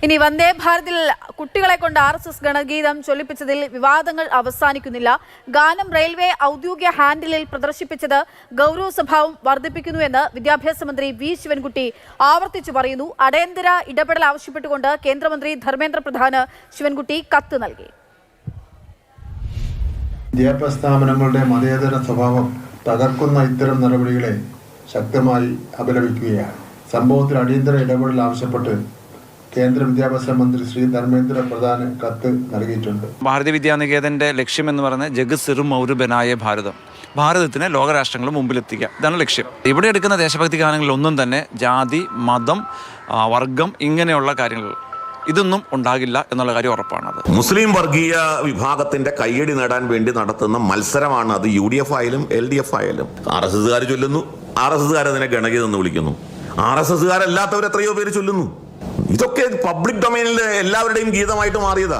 ഇനി വന്ദേ ഭാരതിൽ കുട്ടികളെ കൊണ്ട് RSS ഗണഗീതം ചൊല്ലിപ്പിച്ചതിൽ വിവാദങ്ങൾ അവസാനിക്കുന്നില്ല. ഗാനം റെയിൽവേ ഔദ്യോഗിക ഹാൻഡിലിൽ പ്രദർശിപ്പിച്ചത് ഗൗരവ സ്വഭാവം വർദ്ധിപ്പിക്കുന്നുവെന്ന് വിദ്യാഭ്യാസ മന്ത്രി വി ശിവൻകുട്ടി ആവർത്തിച്ചു പറയുന്നു. അടിയന്തര ഇടപെടൽ ആവശ്യപ്പെട്ടുകൊണ്ട് കേന്ദ്രമന്ത്രി ധർമ്മേന്ദ്ര പ്രധാന് ശിവൻകുട്ടി കത്ത് നൽകി. വിദ്യാഭ്യാസ സ്ഥാപനങ്ങളുടെ മതേതര സ്വഭാവം തകർക്കുന്ന ഇത്തരം നടപടികളെ ശക്തമായി അപലപിക്കുകയാണ്. സംഭവത്തിൽ അടിയന്തര ഇടപെടൽ ആവശ്യപ്പെട്ട് കേന്ദ്ര വിദ്യാഭ്യാസ മന്ത്രി ശ്രീ ധർമ്മേന്ദ്ര പ്രധാന് കത്ത് നൽകിയിട്ടുണ്ട്. ഭാരതീയ വിദ്യാനികേതന്റെ ലക്ഷ്യം എന്ന് പറയുന്നത് ജഗ് സിറു മൗരു ബനായ ഭാരതം, ഭാരതത്തിനെ ലോകരാഷ്ട്രങ്ങൾ മുമ്പിലെത്തിക്കുക, ഇതാണ് ലക്ഷ്യം. ഇവിടെ എടുക്കുന്ന ദേശഭക്തി ഗാനങ്ങളിൽ ഒന്നും തന്നെ ജാതി, മതം, വർഗം ഇങ്ങനെയുള്ള കാര്യങ്ങൾ ഇതൊന്നും ഉണ്ടാകില്ല എന്നുള്ള കാര്യം ഉറപ്പാണ്. മുസ്ലിം വർഗീയ വിഭാഗത്തിന്റെ കയ്യടി നേടാൻ വേണ്ടി നടത്തുന്ന മത്സരമാണ് അത്. UDF ആയാലും LDF ആയാലും RSSകാർ ചൊല്ലുന്നു, RSSകാർ അതിനെ ഗണഗീതം എന്ന് വിളിക്കുന്നു, RSSകാരല്ലാത്തവർ എത്രയോ പേര് ചൊല്ലുന്നു. ഇതൊക്കെ പബ്ലിക് ഡൊമൈനിൽ എല്ലാവരുടെയും ഗീതമായിട്ട് മാറിയതാ.